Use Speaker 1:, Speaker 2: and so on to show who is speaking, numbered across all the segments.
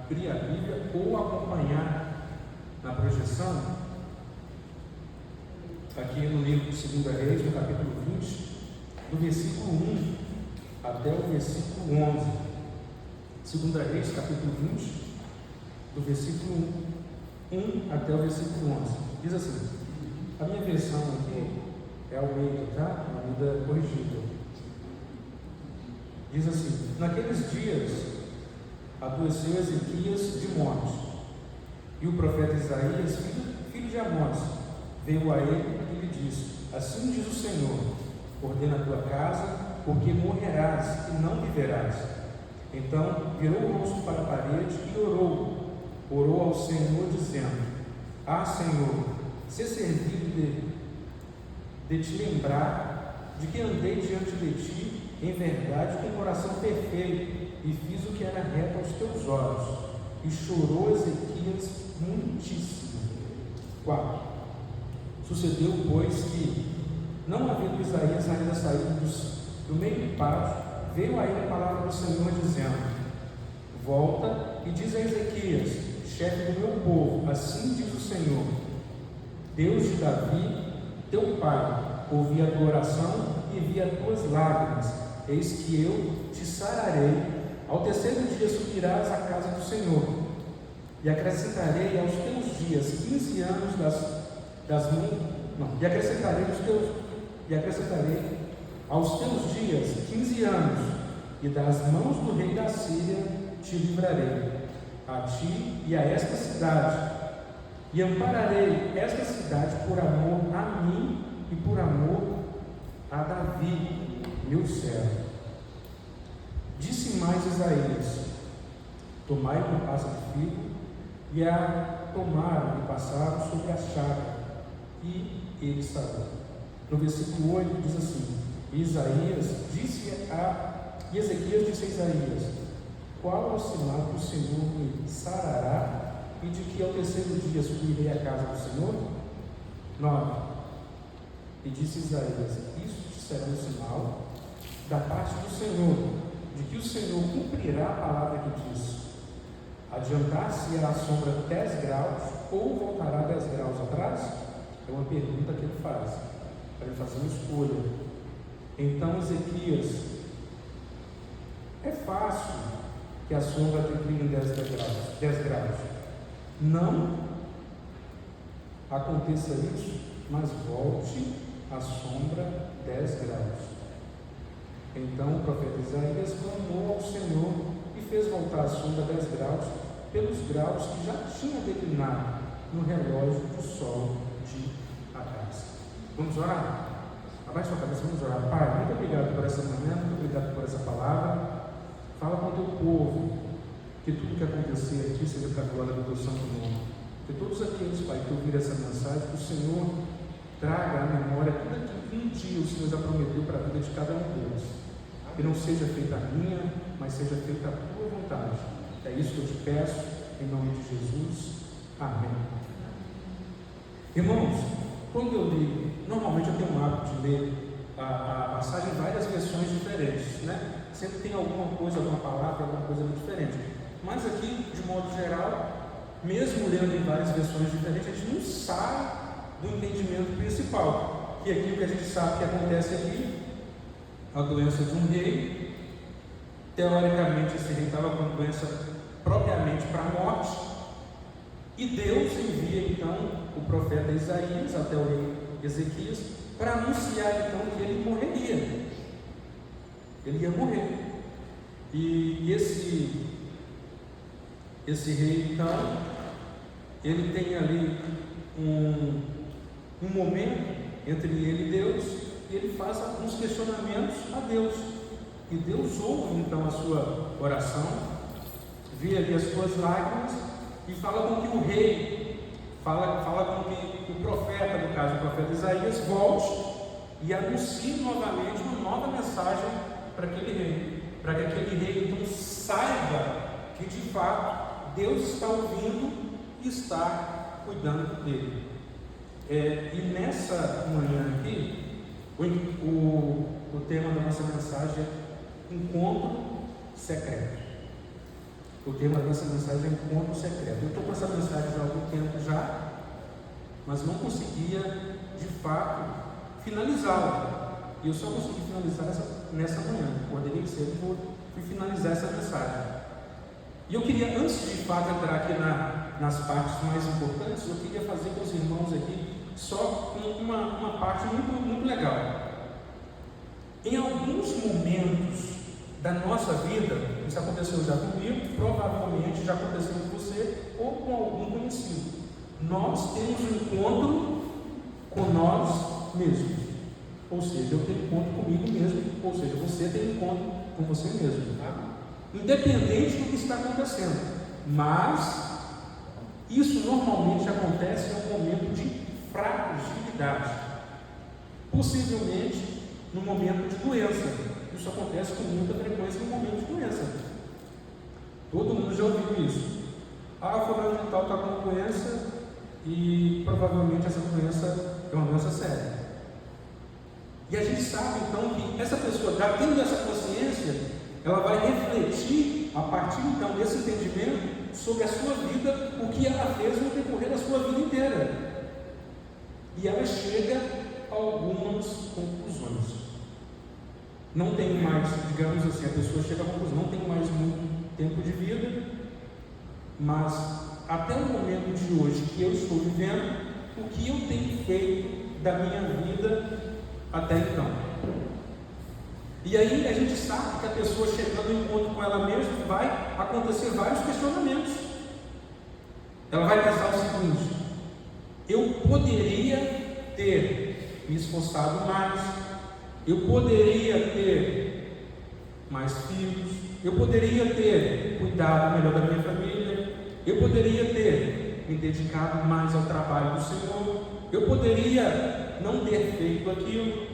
Speaker 1: abrir a Bíblia ou acompanhar na projeção, aqui no livro de 2 Reis, no capítulo 20, do versículo 1 até o versículo 11. 2 Reis, capítulo 20, do versículo 1 até o versículo 11. Diz assim, a minha versão aqui é Almeida, tá? Almeida corrigida. Diz assim, naqueles dias adoeceu Ezequias de morte, e o profeta Isaías, filho de Amós, veio a ele e lhe disse, assim diz o Senhor, ordena a tua casa, porque morrerás e não viverás. Então virou o rosto para a parede e orou ao Senhor, dizendo, ah, Senhor, se servido de te lembrar de que andei diante de ti em verdade com coração perfeito e fiz o que era reto aos teus olhos. E chorou Ezequias muitíssimo. 4. Sucedeu, pois, que, não havendo Isaías ainda saído do meio do pátio, veio a ele a palavra do Senhor, dizendo, volta e diz a Ezequias, chefe do meu povo, assim diz o Senhor, Deus de Davi, teu pai, ouvi a tua oração e vi as tuas lágrimas, eis que eu te sararei, ao terceiro dia subirás à casa do Senhor, e acrescentarei aos teus dias 15 anos e acrescentarei aos teus dias 15 anos, e das mãos do rei da Síria te livrarei, a ti e a esta cidade, e ampararei esta cidade por amor a mim e por amor a Davi, meu servo. Disse mais Isaías, tomai uma pasta de figo, e a tomaram e passaram sobre a chaga, e ele sarou. No versículo 8 diz assim, Ezequias disse a Isaías, qual é o sinal que o Senhor me sarará e de que ao terceiro dia subirei à casa do Senhor? 9. E disse Isaías, isso te será um sinal da parte do Senhor, de que o Senhor cumprirá a palavra que diz. Adiantar-se-á a sombra 10 graus ou voltará 10 graus atrás? É uma pergunta que ele faz, para ele fazer uma escolha. Então Ezequias, é fácil que a sombra decline 10 graus. Não aconteça isso, mas volte a sombra 10 graus. Então o profeta Isaías clamou ao Senhor e fez voltar a sombra 10 graus pelos graus que já tinha declinado no relógio do sol de Acás. Vamos orar? Abaixe sua cabeça, vamos orar. Pai, muito obrigado por essa manhã, muito obrigado por essa palavra. Fala com o teu povo, que tudo que acontecer aqui seja para a glória do teu santo nome. Que todos aqueles, Pai, que ouviram essa mensagem, que o Senhor traga à memória tudo aquilo que um dia o Senhor já prometeu para a vida de cada um deles. Que não seja feita a minha, mas seja feita a tua vontade. É isso que eu te peço, em nome de Jesus. Amém. Irmãos, quando eu li, normalmente eu tenho um hábito de ler a passagem em várias versões diferentes, né? Sempre tem alguma coisa, alguma palavra, alguma coisa diferente. Mas aqui, de modo geral, mesmo lendo em várias versões diferentes, a gente não sai do entendimento principal. Que aqui o que a gente sabe que acontece aqui, a doença de um rei, teoricamente esse rei estava com doença propriamente para a morte, e Deus envia então o profeta Isaías até o rei Ezequias para anunciar então que ele morreria. Ele ia morrer. E esse rei então, ele tem ali um momento entre ele e Deus, e ele faz alguns questionamentos a Deus. E Deus ouve então a sua oração, vê ali as suas lágrimas e fala com que o rei, fala com que o profeta, no caso o profeta Isaías, volte e anuncie novamente uma nova mensagem para aquele rei, para que aquele rei então saiba que de fato Deus está ouvindo e está cuidando dele. E nessa manhã aqui, o tema da nossa mensagem é Encontro Secreto. O tema dessa mensagem é Encontro Secreto. Eu estou com essa mensagem há algum tempo já, mas não conseguia, de fato, finalizá-la. E eu só consegui finalizar nessa manhã. Acordei cedo e fui finalizar essa mensagem. E eu queria, antes de fato entrar aqui nas partes mais importantes, eu queria fazer com os irmãos aqui só uma parte muito, muito legal. Em alguns momentos da nossa vida, isso aconteceu já comigo, provavelmente já aconteceu com você ou com algum conhecido. Nós temos um encontro com nós mesmos. Ou seja, eu tenho encontro comigo mesmo, ou seja, você tem encontro com você mesmo, tá? Independente do que está acontecendo. Mas isso normalmente acontece em um momento de fragilidade, possivelmente no momento de doença. Isso acontece com muita frequência no momento de doença. Todo mundo já ouviu isso. Fulano de tal está com doença e provavelmente essa doença é uma doença séria. E a gente sabe então que essa pessoa, já tendo essa consciência, ela vai refletir a partir então desse entendimento sobre a sua vida, o que ela fez no decorrer da sua vida inteira. E ela chega a algumas conclusões. Não tenho mais, digamos assim, a pessoa chega à conclusão, não tenho mais muito tempo de vida, mas até o momento de hoje que eu estou vivendo, o que eu tenho feito da minha vida até então. E aí a gente sabe que a pessoa chegando em encontro com ela mesma, vai acontecer vários questionamentos. Ela vai pensar o seguinte: eu poderia ter me esforçado mais, eu poderia ter mais filhos, eu poderia ter cuidado melhor da minha família, eu poderia ter me dedicado mais ao trabalho do Senhor, eu poderia não ter feito aquilo,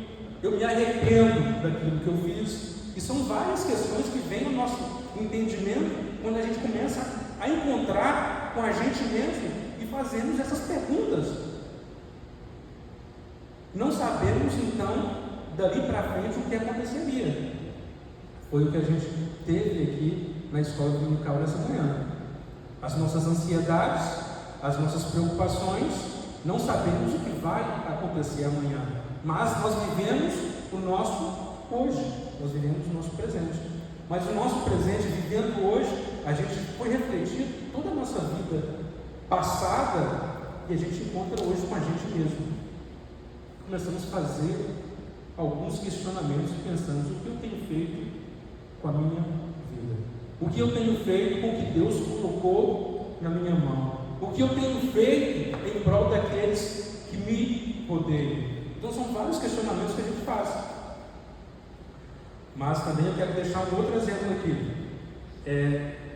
Speaker 1: eu me arrependo daquilo que eu fiz. E são várias questões que vêm ao nosso entendimento quando a gente começa a encontrar com a gente mesmo e fazemos essas perguntas. Não sabemos então dali para frente o que aconteceria. Foi o que a gente teve aqui na escola dominical nessa manhã. As nossas ansiedades, as nossas preocupações, não sabemos o que vai acontecer amanhã, mas nós vivemos o nosso hoje, nós vivemos o nosso presente. Mas o nosso presente, vivendo hoje, a gente foi refletir toda a nossa vida passada e a gente encontra hoje com a gente mesmo. Começamos a fazer alguns questionamentos e pensamos: o que eu tenho feito com a minha vida? O que eu tenho feito com o que Deus colocou na minha mão? O que eu tenho feito em prol daqueles que me rodeiam? Então são vários questionamentos que a gente faz. Mas também eu quero deixar um outro exemplo aqui.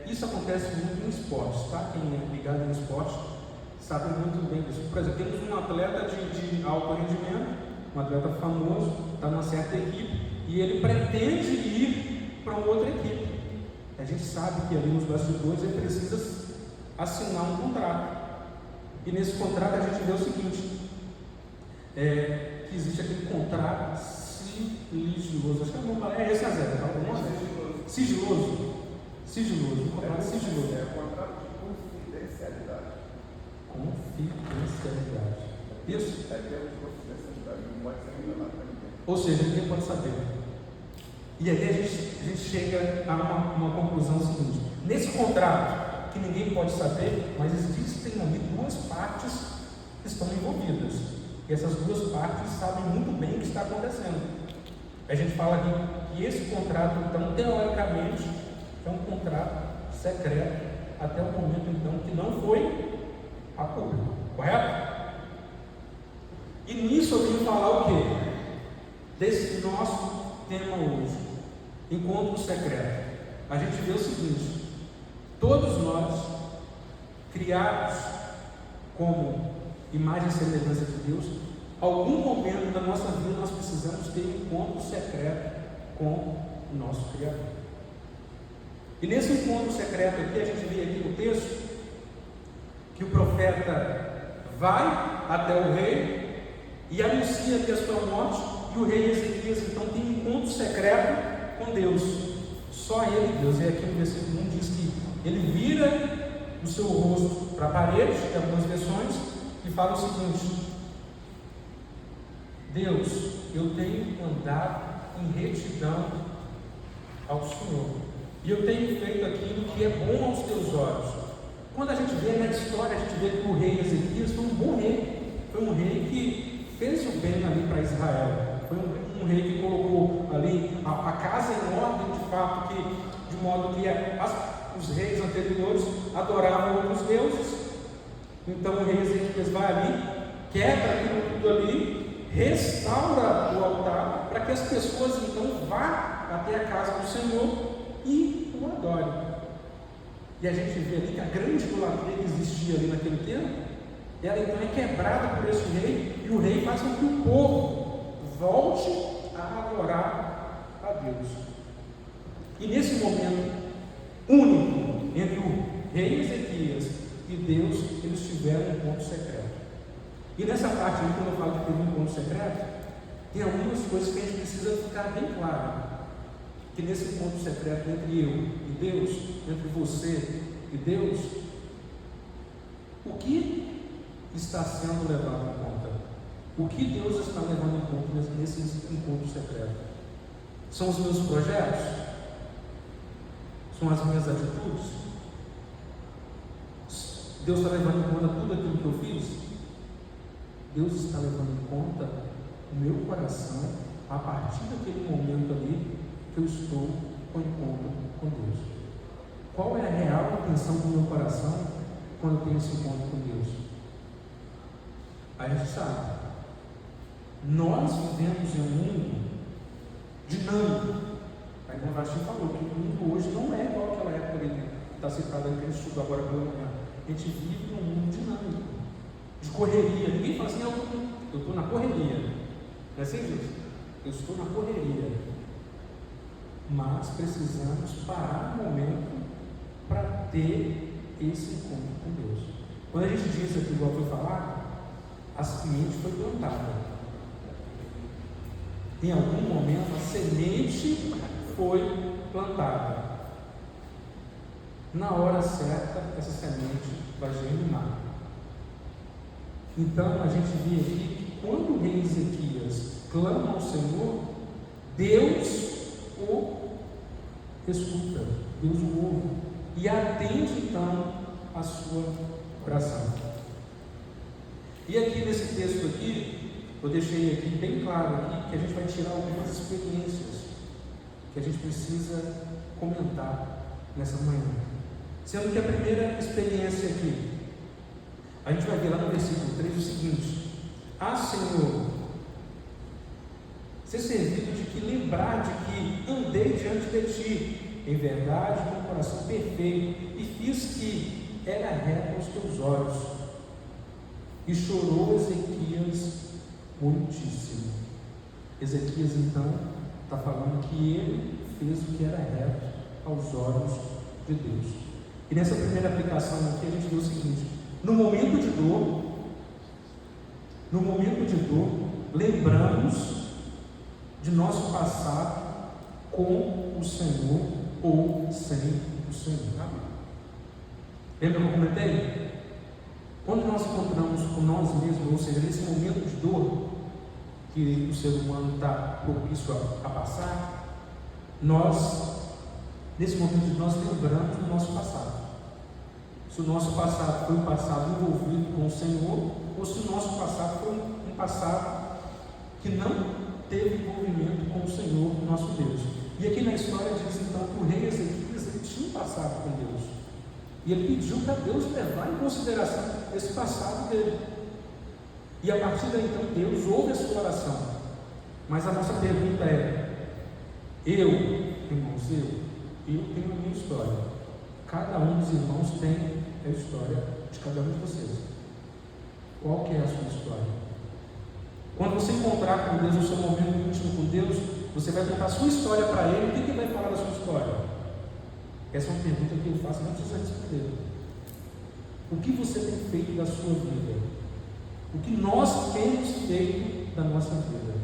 Speaker 1: Isso acontece muito em esportes, tá? Quem é ligado em esporte sabe muito bem disso. Por exemplo, temos um atleta de alto rendimento, um atleta famoso, está numa certa equipe e ele pretende ir para uma outra equipe. A gente sabe que ali nos bastidores ele precisa assinar um contrato. E nesse contrato a gente vê o seguinte: que existe aquele contrato sigiloso. Acho que é esse a zero, tá? Sigiloso. Um contrato sigiloso.
Speaker 2: É um contrato de confidencialidade.
Speaker 1: Confidencialidade. Isso?
Speaker 2: É termo de confidencialidade, não pode ser revelado para ninguém.
Speaker 1: Ou seja, ninguém pode saber. E aí a gente chega a uma conclusão seguinte: nesse contrato, que ninguém pode saber, mas existem ali duas partes que estão envolvidas. E essas duas partes sabem muito bem o que está acontecendo. A gente fala aqui que esse contrato, então, teoricamente, é um contrato secreto até o momento, então, que não foi a público. Correto? E nisso eu vim falar o quê? Desse nosso tema hoje, encontro secreto. A gente vê o seguinte: todos nós, criados como imagem e semelhança de Deus, algum momento da nossa vida nós precisamos ter um encontro secreto com o nosso Criador. E nesse encontro secreto aqui, a gente vê aqui no texto que o profeta vai até o rei e anuncia que a sua morte, e o rei Ezequias então tem um encontro secreto com Deus. Só ele, Deus. E aqui no versículo 1 diz que Ele vira o seu rosto para a parede, em algumas versões, e fala o seguinte: Deus, eu tenho andado em retidão ao Senhor, e eu tenho feito aquilo que é bom aos teus olhos. Quando a gente vê na história, a gente vê que o rei Ezequias foi um bom rei, foi um rei que fez o bem ali para Israel, foi um rei que colocou ali a casa em ordem, de fato, de modo que os reis anteriores adoravam outros deuses. Então o rei Ezequias vai ali, quebra aquilo tudo ali, restaura o altar, para que as pessoas então vá até a casa do Senhor e o adorem. E a gente vê ali que a grande idolatria que existia ali naquele tempo, ela então é quebrada por esse rei, e o rei faz com que o povo volte a adorar a Deus. E nesse momento único entre o rei Ezequias e Deus, eles tiveram um encontro secreto. E nessa parte aí, quando eu falo que teve um encontro secreto, tem algumas coisas que a gente precisa ficar bem claro. Que nesse encontro secreto entre eu e Deus, entre você e Deus, o que está sendo levado em conta? O que Deus está levando em conta nesse encontro secreto? São os meus projetos? São as minhas atitudes? Deus está levando em conta tudo aquilo que eu fiz? Deus está levando em conta o meu coração a partir daquele momento ali que eu estou com encontro com Deus. Qual é a real intenção do meu coração quando eu tenho esse encontro com Deus? A gente sabe. Nós vivemos em um mundo dinâmico. A irmã Vasti falou que o mundo hoje não é igual àquela época que está citada que a gente estudou agora pela manhã. A gente vive num mundo dinâmico, de correria. Ninguém fala assim, eu estou na correria. Não é assim, gente? Eu estou na correria. Mas precisamos parar um momento para ter esse encontro com Deus. Quando a gente diz aqui, igual foi falar, a semente foi plantada. Em algum momento a semente foi plantada. Na hora certa, essa semente vai germinar. Então a gente vê aqui que quando o rei Ezequias clama ao Senhor, Deus o escuta, Deus o ouve e atende então a sua oração. E aqui nesse texto aqui, eu deixei aqui bem claro aqui, que a gente vai tirar algumas experiências que a gente precisa comentar nessa manhã. Sendo que a primeira experiência aqui, a gente vai ver lá no versículo 3 o seguinte: Senhor, ser servido de que lembrar de que andei diante de ti, em verdade, com um coração perfeito, e fiz que era reto aos teus olhos. E chorou Ezequias muitíssimo. Ezequias então está falando que ele fez o que era reto aos olhos de Deus. E nessa primeira aplicação aqui a gente vê o seguinte: no momento de dor, lembramos de nosso passado com o Senhor ou sem o Senhor. Lembra que eu comentei? Quando nós encontramos com nós mesmos, ou seja, nesse momento de dor que o ser humano está propício a passar, nesse momento nós lembramos do nosso passado. Se o nosso passado foi um passado envolvido com o Senhor, ou se o nosso passado foi um passado que não teve envolvimento com o Senhor, nosso Deus. E aqui na história diz então que o rei Ezequias ele tinha um passado com Deus. E ele pediu para Deus levar em consideração esse passado dele. E a partir daí então Deus ouve a sua oração. Mas a nossa pergunta é: irmãos, eu tenho a minha história. Cada um dos irmãos tem a história de cada um de vocês. Qual que é a sua história? Quando você encontrar com Deus no seu momento íntimo com Deus, você vai contar a sua história para Ele. O que Ele vai falar da sua história? Essa é uma pergunta que eu faço, não precisa responder. O que você tem feito da sua vida? O que nós temos feito da nossa vida?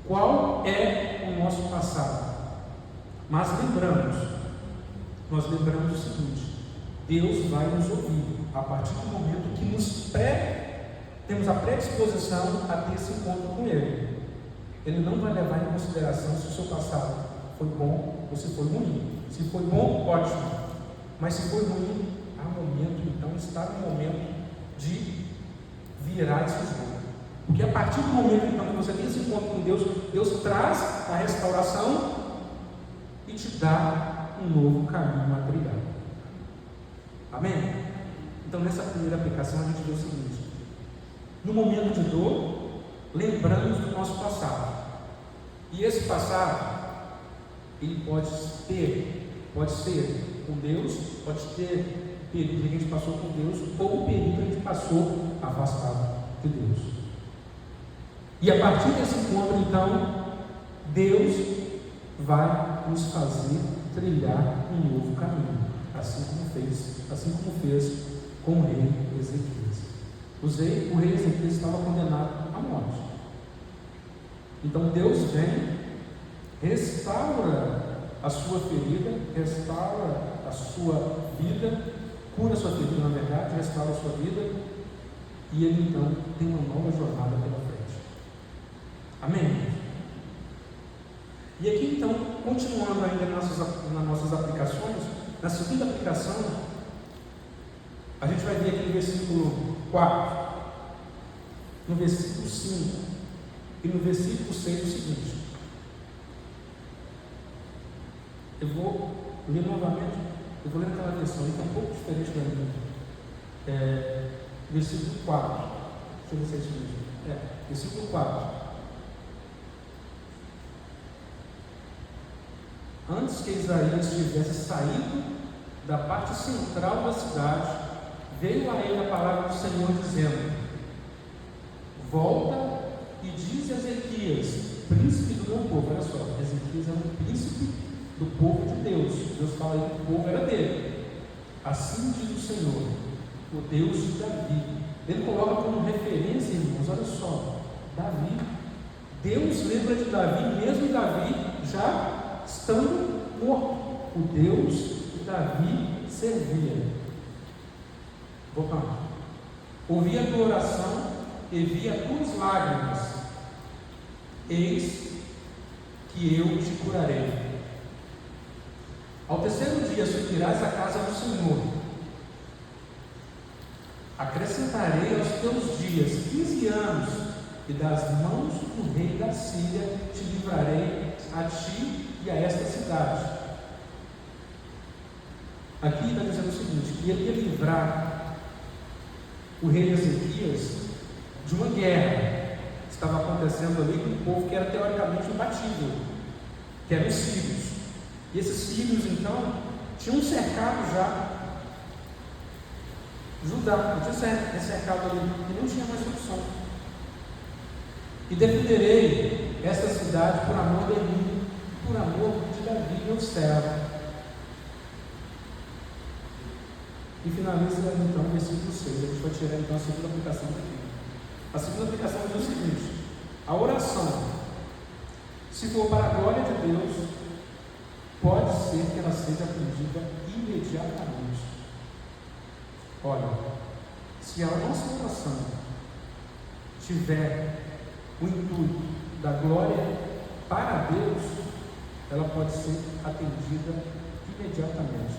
Speaker 1: Qual é o nosso passado? Mas nós lembramos o seguinte: Deus vai nos ouvir a partir do momento que temos a predisposição a ter esse encontro com Ele. Ele não vai levar em consideração se o seu passado foi bom ou se foi ruim. Se foi bom, ótimo. Mas se foi ruim, há momento, então, está no momento de virar esse jogo. Porque a partir do momento, então, que você tem esse encontro com Deus, Deus traz a restauração e te dá um novo caminho a trilhar. Amém? Então, nessa primeira aplicação, a gente vê o seguinte: no momento de dor, lembramos do nosso passado. E esse passado, ele pode ser com Deus, pode ter o período que a gente passou com Deus, ou o período que a gente passou afastado de Deus. E a partir desse encontro, então, Deus vai nos fazer trilhar um novo caminho, assim como fez com o rei Ezequias. O rei Ezequias estava condenado à morte. Então Deus vem, restaura a sua ferida, restaura a sua vida, cura a sua ferida, na verdade, restaura a sua vida, e ele então tem uma nova jornada pela frente. Amém? E aqui então, continuando ainda nas nossas aplicações, na segunda aplicação, a gente vai ver aqui no versículo 4, no versículo 5 e no versículo 6 o seguinte. Eu vou ler novamente, eu vou ler naquela versão, que é um pouco diferente da minha. Versículo 4, deixa eu ver se é isso mesmo. Versículo 4. Antes que Isaías tivesse saído da parte central da cidade, veio a ele a palavra do Senhor dizendo: volta e diz a Ezequias, príncipe do meu povo. Olha só, Ezequias é um príncipe do povo de Deus. Deus fala aí que o povo era dele. Assim diz o Senhor, o Deus de Davi. Ele coloca como referência, irmãos, olha só, Davi. Deus lembra de Davi, mesmo Davi já estando morto. O Deus que Davi servia. Voltando. Ouvi a tua oração e vi as tuas lágrimas. Eis que eu te curarei. Ao terceiro dia subirás à casa do Senhor. Acrescentarei aos teus dias 15 anos, e das mãos do rei da Síria te livrarei, a ti e a esta cidade. Aqui está dizendo o seguinte: que ele ia livrar o rei Ezequias de uma guerra que estava acontecendo ali com um povo que era teoricamente imbatível, que eram os sírios. E esses sírios então tinham cercado já Judá, tinha cercado ali, e não tinha mais opção. E defenderei esta cidade por amor de mim, por amor de Davi, meu servo. E finaliza então o versículo 6. A gente vai tirar então a segunda aplicação daqui. A segunda aplicação diz o seguinte: a oração, se for para a glória de Deus, pode ser que ela seja atendida imediatamente. Olha, se a nossa oração tiver o intuito da glória para Deus, ela pode ser atendida imediatamente,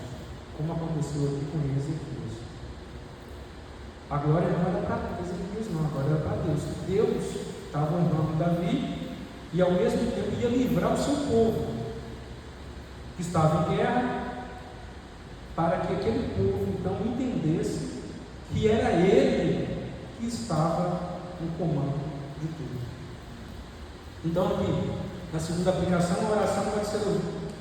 Speaker 1: como aconteceu aqui com Ezequias. A glória não era para Ezequias, não, a glória era para Deus. Deus estava honrando Davi e ao mesmo tempo ia livrar o seu povo, que estava em guerra, para que aquele povo então entendesse que era ele que estava no comando de tudo. Então aqui, na segunda aplicação, a oração pode ser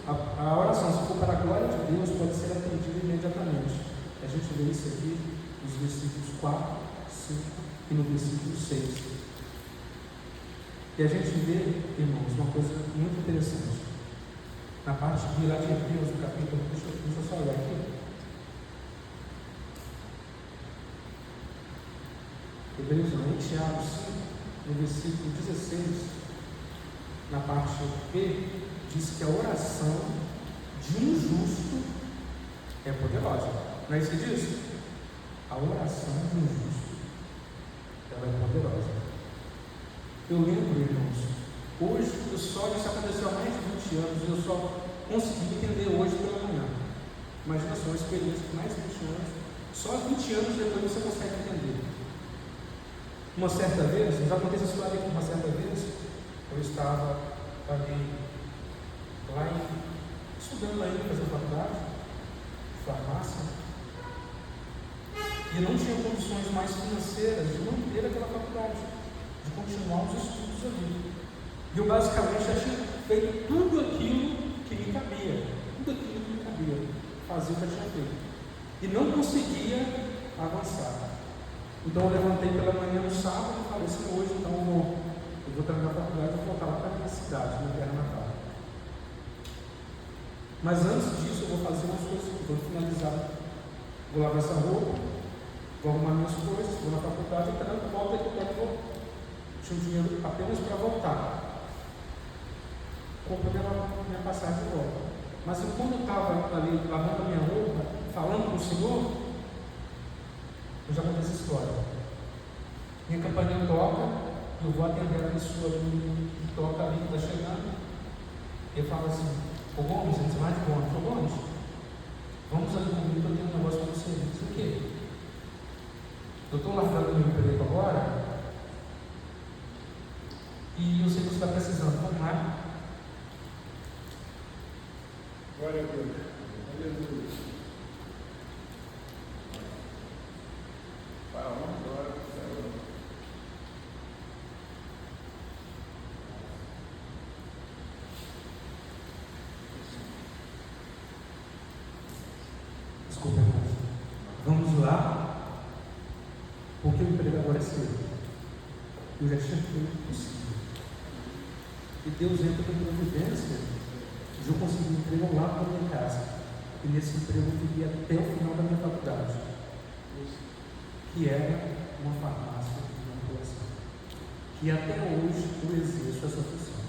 Speaker 1: a oração, se for para a glória de Deus, pode ser atendida imediatamente. A gente vê isso aqui nos versículos 4, 5 e no versículo 6. E a gente vê, irmãos, uma coisa muito interessante. Na parte de lá de Hebreus, no capítulo, deixa eu só olhar aqui. Hebreus não, Tiago 5, no versículo 16, na parte B, diz que a oração de um justo é poderosa. Não é isso que diz? A oração do justo, ela é poderosa. Eu lembro, irmãos, hoje, isso aconteceu há mais de 20 anos, e eu só consegui entender hoje pela manhã. Imagina só, uma experiência de mais de 20 anos, só 20 anos depois você consegue entender. Uma certa vez, eu já contei essa história aqui, uma certa vez, eu estava ali, estudando ainda, fazendo faculdade, de farmácia, e não tinha condições mais financeiras de manter aquela faculdade, de continuar os estudos ali. E eu basicamente já tinha feito tudo aquilo que me cabia, fazer o que eu tinha feito, e não conseguia avançar. Então eu levantei pela manhã no sábado e falei assim: hoje então eu vou terminar a faculdade e vou voltar lá para a minha cidade, minha terra natal. Mas antes disso eu vou fazer umas coisas, vou finalizar, vou lavar essa roupa, vou arrumar minhas coisas, vou na faculdade, e volto aqui para voltar. Tinha um dinheiro apenas para voltar. Comprei minha passagem de volta. Mas quando eu estava ali lavando a minha roupa, falando com o Senhor, eu já contei essa história. Minha campainha toca, eu vou atender a pessoa que toca ali, que está chegando. Eu falo assim: ô Gomes, você mais de Gomes? Ô Gomes, vamos ali comigo, eu tenho um negócio para você. Isso o quê? Eu estou largando meu emprego agora, e eu sei que você está precisando, vamos lá.
Speaker 2: Glória a Deus. Aleluia. Para onde glória do Senhor.
Speaker 1: Desculpa, irmãos. Vamos lá, porque o emprego agora é seu. Eu já tinha feito o possível. E Deus entra com providência. Eu consegui um emprego lá para minha casa, e nesse emprego eu vivi até o final da minha faculdade, que era uma farmácia de manipulação, que até hoje eu exerço essa função.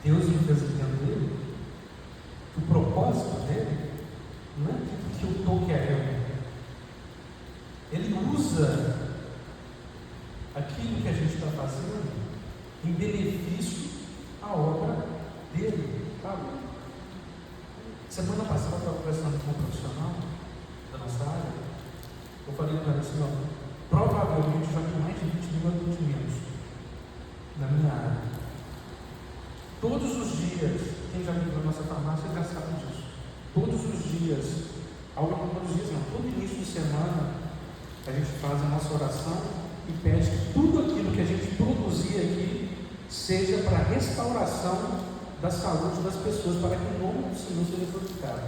Speaker 1: Deus me fez entender que o propósito dele não é aquilo que eu estou querendo. Ele usa aquilo que a gente está fazendo em benefício à obra dele. Sabe? Semana passada eu estava conversando com um profissional da nossa área. Eu falei para ele assim: ó, provavelmente já tem mais de 20 mil atendimentos na minha área. Todos os dias, quem já vive na nossa farmácia já sabe disso. Todos os dias, todo início de semana, a gente faz a nossa oração e pede que tudo aquilo que a gente produzir aqui seja para a restauração da saúde das pessoas, para que o nome do Senhor seja glorificado.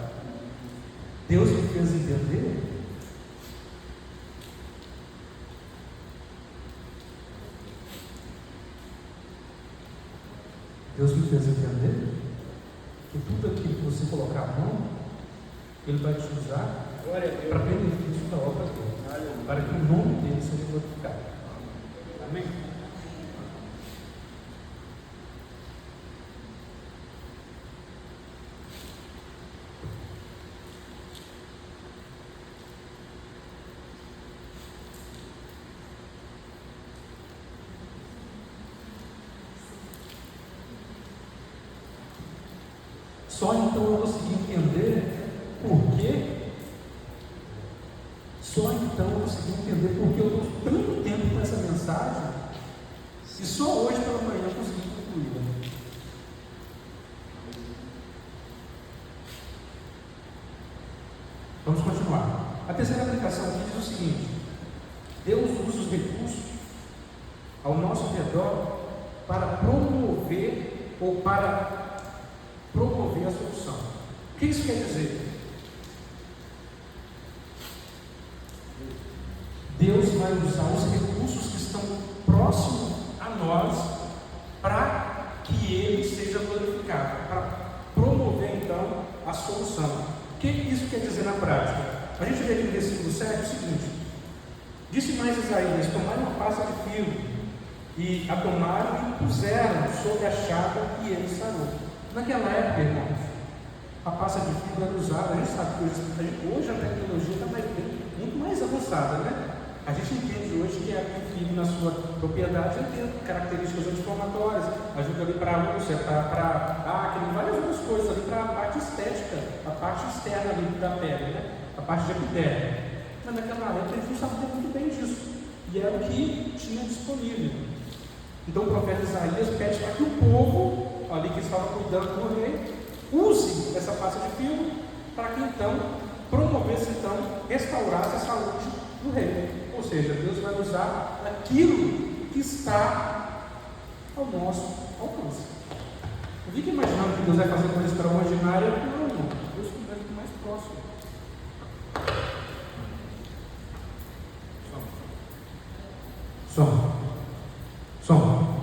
Speaker 1: Deus me fez entender que tudo aquilo que você colocar a mão, Ele vai te usar para benefício da obra dele, para que o nome dele seja glorificado. Amém? Só então eu consegui entender por quê. Só então eu consegui entender porque eu estou tanto tempo com essa mensagem e só hoje pela manhã eu consegui concluí-la. Vamos continuar. A terceira aplicação aqui diz o seguinte: Deus usa os recursos ao nosso redor para promover ou para promover a solução. O que isso quer dizer? Deus vai usar os recursos que estão próximos a nós para que Ele seja glorificado, para promover então a solução. O que isso quer dizer na prática? A gente vê aqui no versículo 7 o seguinte: disse mais Isaías: tomai uma pasta de fio e a tomaram e puseram sobre a chaga e ele sarou. Naquela época, irmãos, a pasta de fibra era usada. A gente sabe que hoje a tecnologia está muito mais avançada, né? A gente entende hoje que o fibra, na sua propriedade, tem características anti-inflamatórias, ajuda ali para a úlcera, para acne, várias outras coisas ali para a parte estética, a parte externa ali da pele, né? A parte de epidérmio. Mas naquela época eles não sabiam muito bem disso, e era o que tinha disponível. Então o profeta Isaías pede para que o povo, ali que estava cuidando do rei, use essa pasta de fibra para que então promovesse, restaurasse a saúde do rei. Ou seja, Deus vai usar aquilo que está ao nosso alcance. Não fique imaginando que Deus vai fazer coisa extraordinária. Não, irmão. Deus é muito mais próximo. Som.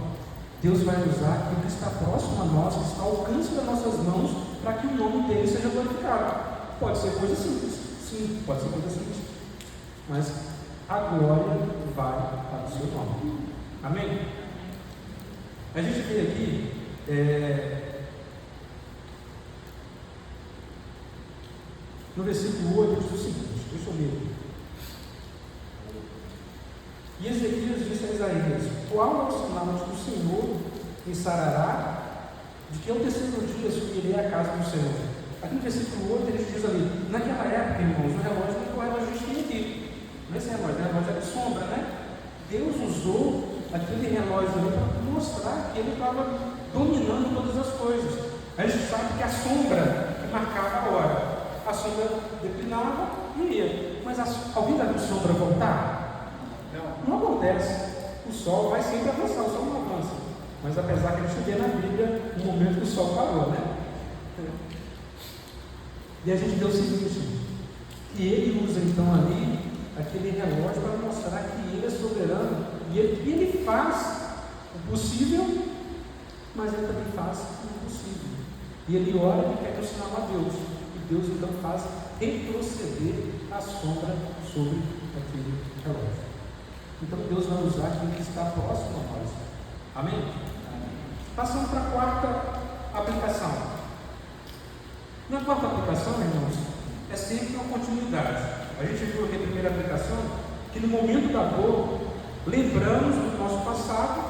Speaker 1: Deus vai usar aquilo que está próximo a nós, que está ao alcance das nossas mãos, para que o nome dele seja glorificado. Pode ser coisa simples. Sim, pode ser coisa simples. Mas a glória vai para o seu nome. Amém? A gente vê aqui no versículo 8 diz o seguinte, deixa eu ler. E Ezequias disse a Isaías: qual é o sinal de que o Senhor me sarará, de que ao terceiro dia subirei à casa do Senhor? Aqui no versículo 8 ele diz ali, naquela época, irmãos, o relógio não é o relógio que a gente tem aqui. Esse relógio é de sombra, né? Deus usou aquele relógio ali para mostrar que ele estava dominando todas as coisas. A gente sabe que a sombra que marcava a hora, a sombra declinava e ia. Mas alguém já viu sombra voltar? Não acontece. O sol vai sempre avançar, o sol não avança. Mas apesar que a gente vê na Bíblia um momento que o sol parou, né? E a gente vê o seguinte, que ele usa então ali aquele relógio para mostrar que ele é soberano e ele faz o possível, mas ele também faz o impossível. E ele ora e quer sinal a Deus, e Deus então faz retroceder a sombra sobre aquele relógio. Então Deus vai usar aquilo que está próximo a nós. Amém? Passando para a quarta aplicação. Na quarta aplicação, irmãos, é sempre uma continuidade. A gente viu aqui a primeira aplicação, que no momento da dor, lembramos do nosso passado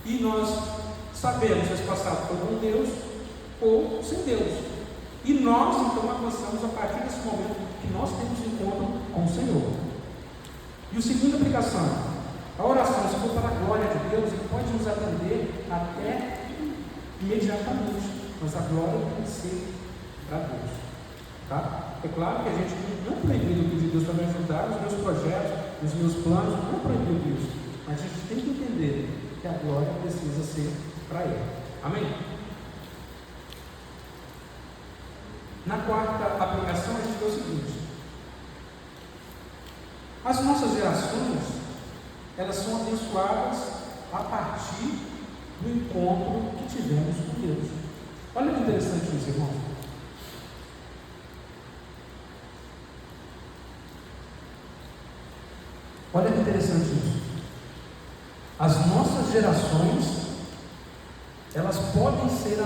Speaker 1: e nós sabemos se esse passado foi com Deus ou sem Deus. E nós então avançamos a partir desse momento que nós temos encontro com o Senhor. E a segunda aplicação, a oração, se for para a glória de Deus, ele pode nos atender até imediatamente, mas a glória tem que ser para Deus. Tá? É claro que a gente não é proibido pedir Deus para me ajudar nos meus projetos, nos meus planos, não é proibido isso. Mas a gente tem que entender que a glória precisa ser para Ele. Amém? Na quarta aplicação, a gente vê o seguinte: as nossas gerações, elas são abençoadas a partir do encontro que tivemos com Deus. Olha que interessante isso, irmão. Olha que interessante isso. As nossas gerações, elas podem ser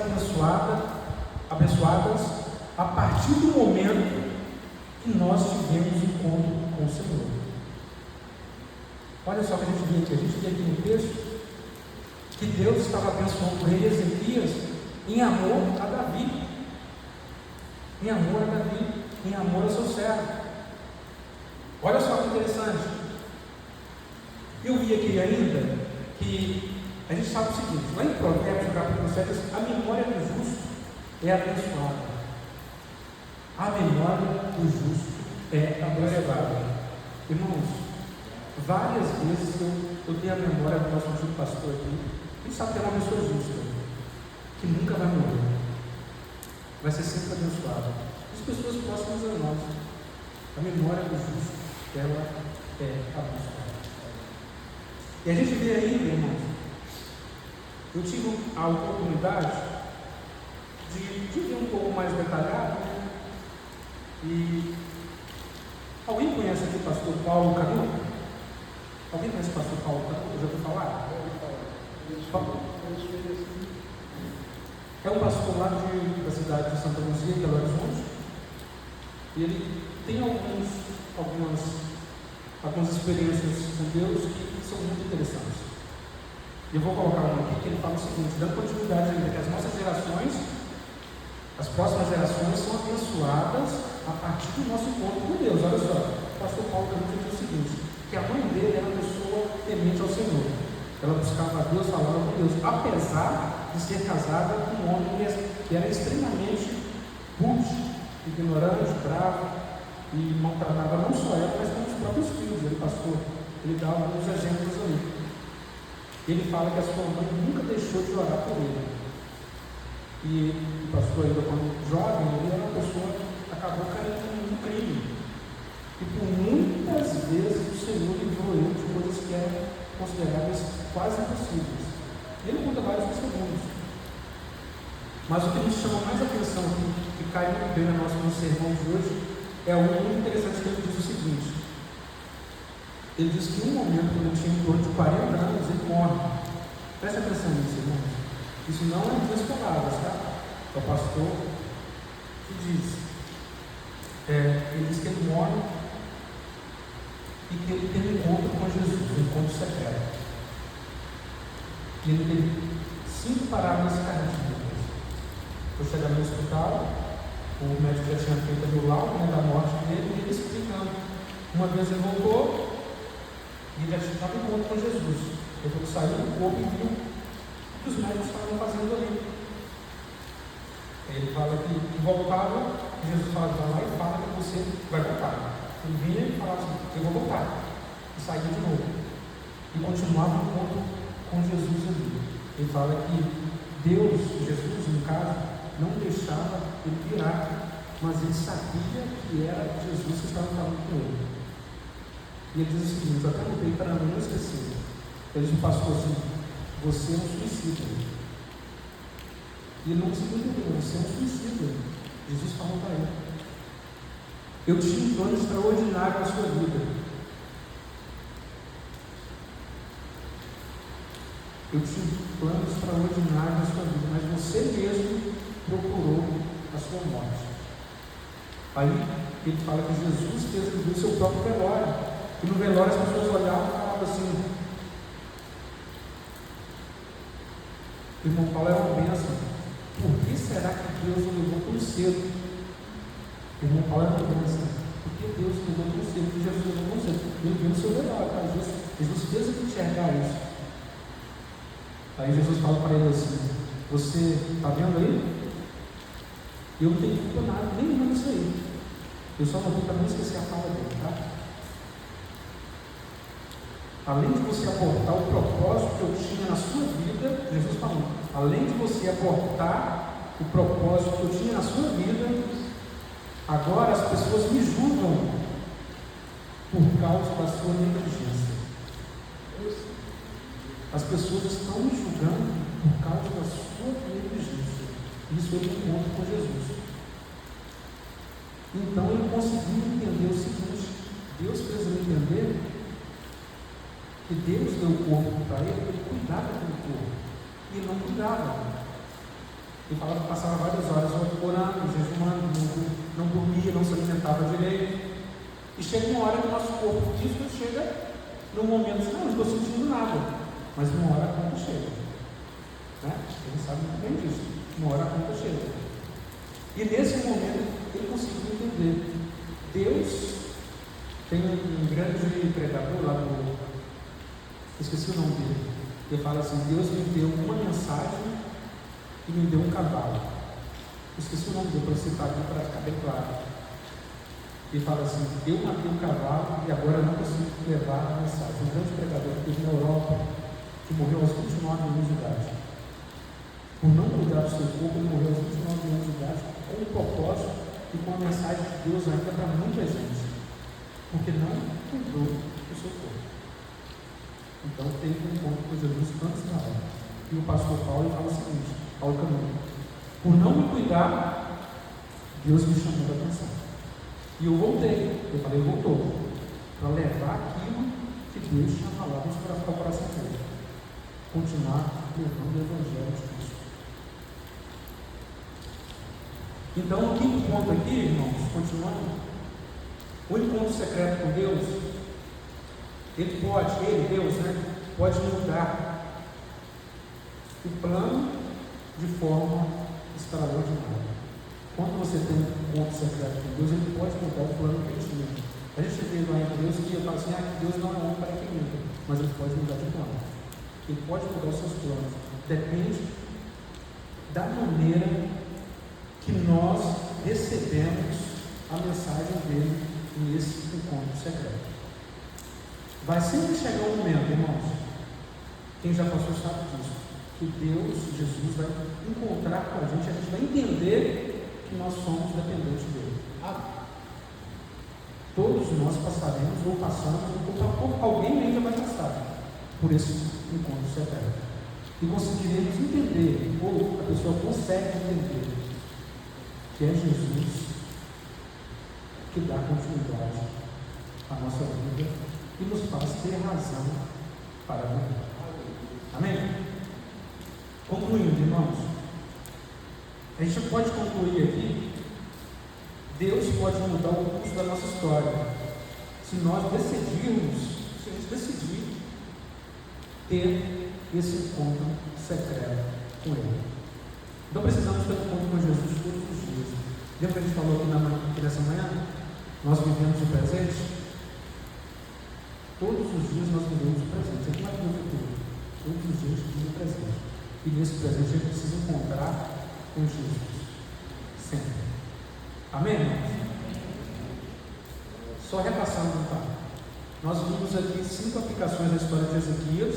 Speaker 1: abençoadas a partir do momento que nós tivemos encontro com o Senhor. Olha só o que a gente vê aqui no texto, que Deus estava abençoando o rei Ezequias em amor a Davi, em amor a seu servo. Olha só que interessante. Eu vi aqui ainda que a gente sabe o seguinte, lá em Provérbios, capítulo 7, a memória do justo é abençoada. A memória do justo é abençoada. Irmãos, várias vezes eu tenho a memória do nosso antigo pastor aqui. Quem sabe que é uma pessoa justa, que nunca vai morrer, vai ser sempre abençoada. As pessoas próximas a nós, a memória do justo, ela é abençoada. E a gente vê ainda, irmãos, eu tive a oportunidade de ver um pouco mais detalhado, né? E alguém conhece aqui o pastor Paulo Canuto? Alguém conhece o pastor Paulo Canuto? Já ouviu falar? É um pastor lá da cidade de Santa Luzia, Belo Horizonte. E ele tem algumas experiências com Deus que são muito interessantes. E eu vou colocar uma aqui que ele fala o seguinte, dando continuidade ainda, que as nossas gerações, as próximas gerações são abençoadas a partir do nosso encontro com Deus. Olha só, o pastor Paulo Canuto diz o seguinte, que a mãe dele era uma pessoa temente ao Senhor. Ela buscava a Deus, falava com Deus, apesar de ser casada com um homem que era extremamente rude, ignorante, bravo, e maltratava não só ela, mas também os próprios filhos. Ele dá alguns exemplos ali. Ele fala que a sua mãe nunca deixou de orar por ele. E o pastor, ainda quando jovem, ele era uma pessoa que acabou caindo no crime. E por muitas vezes o Senhor livrou ele de coisas que eram consideradas quase impossíveis. E ele conta vários testemunhos. Mas o que nos chama mais atenção aqui, que cai muito bem no nosso sermão de hoje, é algo muito interessante que ele diz o seguinte. Ele diz que em um momento, quando ele tinha em torno de 40 anos, ele morre. Presta atenção nisso, irmãos. Isso não é minhas palavras, tá? É o pastor que diz. Ele diz que ele morre e que ele tem um encontro com Jesus, um encontro secreto. E ele teve 5 parábolas cardíacas. Foi chegar no hospital, o médico já tinha feito ali o laudo da morte dele, e ele explicando. Uma vez ele voltou e ele já estava em encontro com Jesus. Ele falou que saiu do corpo e viu o que os médicos estavam fazendo ali. Ele fala que voltava, e Jesus fala, vai lá e fala que você vai voltar. Ele vinha e falava assim, eu vou voltar. E saía de novo. E continuava o encontro com Jesus ali. Ele fala que Deus, Jesus no caso, não deixava ele virar, mas ele sabia que era Jesus que estava falando com ele. E ele diz o seguinte, eu até notei para não esquecer. Ele diz, pastor, assim, você é um suicida. E ele não conseguiu entender, você é um suicida. Jesus falou para ele. Eu tinha um plano extraordinário na sua vida. Eu tinha um plano extraordinário na sua vida, mas você mesmo procurou a sua morte. Aí ele fala que Jesus fez ele ver o seu próprio velório. E no velório as pessoas olhavam e falavam assim, o irmão Paulo era uma bênção. Por que será que Deus o levou tão cedo? O irmão Paulo era uma bênção. Por que Deus o levou tão cedo? Porque Jesus o levou tão cedo. Ele viu o seu velório, tá? Jesus fez ele enxergar isso. Aí Jesus fala para ele assim, você está vendo aí? Eu não tenho culpa nada, nenhuma disso aí. Eu só não vou para não esquecer a fala dele, tá? Além de você abortar o propósito que eu tinha na sua vida, Jesus falou, além de você abortar o propósito que eu tinha na sua vida, agora as pessoas me julgam por causa da sua negligência. As pessoas estão me julgando por causa da sua negligência. Isso ele encontra com Jesus. Então ele conseguiu entender o seguinte: Deus fez ele entender que Deus deu o corpo para ele cuidava do corpo. E ele não cuidava. Ele falava que passava várias horas orando, jejuando, não dormia, não se alimentava direito. E chega uma hora que o nosso corpo físico chega num momento assim, não estou sentindo nada. Mas uma hora a conta chega. Né? Ele sabe muito bem disso. Uma hora a conta chega. E nesse momento ele conseguiu entender. Deus tem um grande pregador lá no. Esqueci o nome dele. Ele fala assim: Deus me deu uma mensagem e me deu um cavalo. Esqueci o nome dele para citar aqui para ficar bem claro. Ele fala assim: eu matei um cavalo e agora não consigo levar a mensagem. Um grande pregador que teve na Europa, que morreu aos 29 anos de idade. Por não cuidar do seu corpo, ele morreu aos 29 anos de idade, com um propósito e com a mensagem de Deus ainda para muita gente, porque não cuidou do seu corpo. Então teve um encontro com Jesus antes da hora. E o pastor Paulo fala o seguinte: Paulo Canuto, por não me cuidar, Deus me chamou a atenção. E eu voltei. Eu falei, voltou, para levar aquilo que Deus tinha falado para o coração dele. Continuar levando o Evangelho de Cristo. Então, o quinto ponto aqui, irmãos, continuando, o encontro secreto com Deus, Deus, pode mudar o plano de forma extraordinária. Quando você tem um encontro secreto com Deus, ele pode mudar o plano que ele tinha. A gente vê lá em Deus que fala assim, que Deus não é homem para que minta, mas ele pode mudar de plano. Ele pode mudar os seus planos. Depende da maneira que nós recebemos a mensagem dele nesse encontro secreto. Vai sempre chegar um momento, irmãos, quem já passou sabe disso, que Deus, Jesus, vai encontrar com a gente vai entender que nós somos dependentes dele. Todos nós passaremos, ou passamos, ou alguém ainda vai passar por esse encontro secreto. E conseguiremos entender, ou a pessoa consegue entender, que é Jesus que dá continuidade à nossa vida e nos faz ter razão para viver. Amém? Concluindo, irmãos, a gente pode concluir aqui, Deus pode mudar o curso da nossa história, se nós decidirmos, se a gente decidir ter esse encontro secreto com Ele. Então precisamos ter um encontro com Jesus todos os dias. Lembra que a gente falou aqui nessa manhã? Nós vivemos o presente. Todos os dias nós vivemos o presente. Aqui não é o futuro. Todos os dias vivemos o presente. E nesse presente a gente precisa encontrar com Jesus. Sempre. Amém, irmãos? Só repassando então. Nós vimos aqui 5 aplicações da história de Ezequias.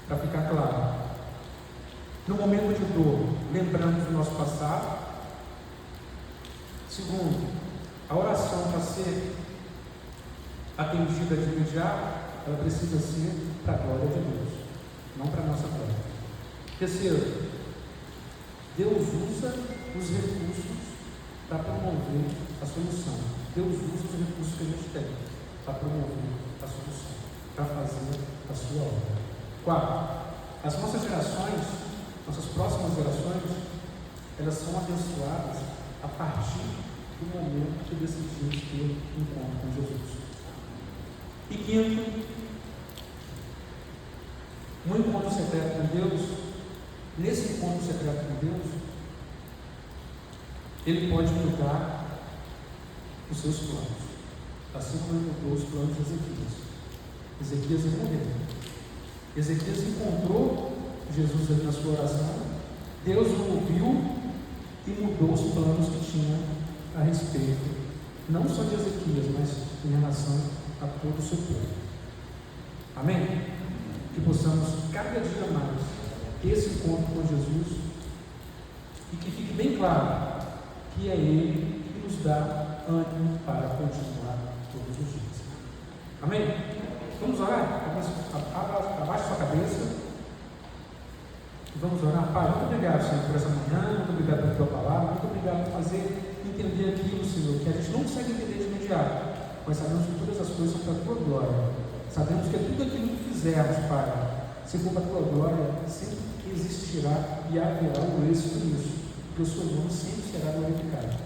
Speaker 1: Para ficar claro. No momento de dor, lembramos do nosso passado. Segundo, a oração para ser atendida de imediato, ela precisa ser para a glória de Deus, não para a nossa glória. Terceiro, Deus usa os recursos para promover a solução. Deus usa os recursos que a gente tem para promover a solução, para fazer a sua obra. 4, as nossas gerações, nossas próximas gerações, elas são abençoadas a partir do momento que decidimos ter um encontro com Jesus. E quinto, um encontro secreto com Deus. Nesse encontro secreto com Deus, Ele pode mudar os seus planos, assim como Ele mudou os planos de Ezequias. Ezequias ia morrer. Ezequias encontrou Jesus ali na sua oração, Deus o ouviu e mudou os planos que tinha a respeito, não só de Ezequias, mas em relação a todo o seu povo. Amém? Que possamos cada dia mais ter esse encontro com Jesus e que fique bem claro que é Ele que nos dá ânimo para continuar todos os dias. Amém? Vamos orar? Abaixe sua cabeça. Vamos orar. Pai, muito obrigado, Senhor, por essa manhã, muito obrigado pela tua palavra, muito obrigado por fazer entender aquilo, Senhor, que a gente não consegue entender de imediato, mas sabemos que todas as coisas são para a tua glória. Sabemos que tudo aquilo que fizermos, Pai, se for para a tua glória, sempre existirá e haverá o êxito nisso, porque o seu nome sempre será glorificado.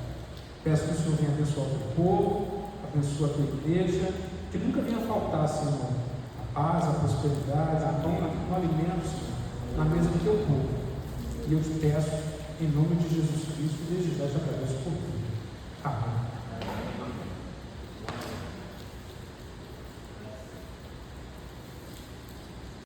Speaker 1: Peço que o Senhor venha abençoar o teu povo, abençoe a tua igreja, que nunca venha faltar, Senhor, a paz, a prosperidade, a pão, no alimento, Senhor, na mesa do teu povo. E eu te peço, em nome de Jesus Cristo, desde já te agradeço por tudo.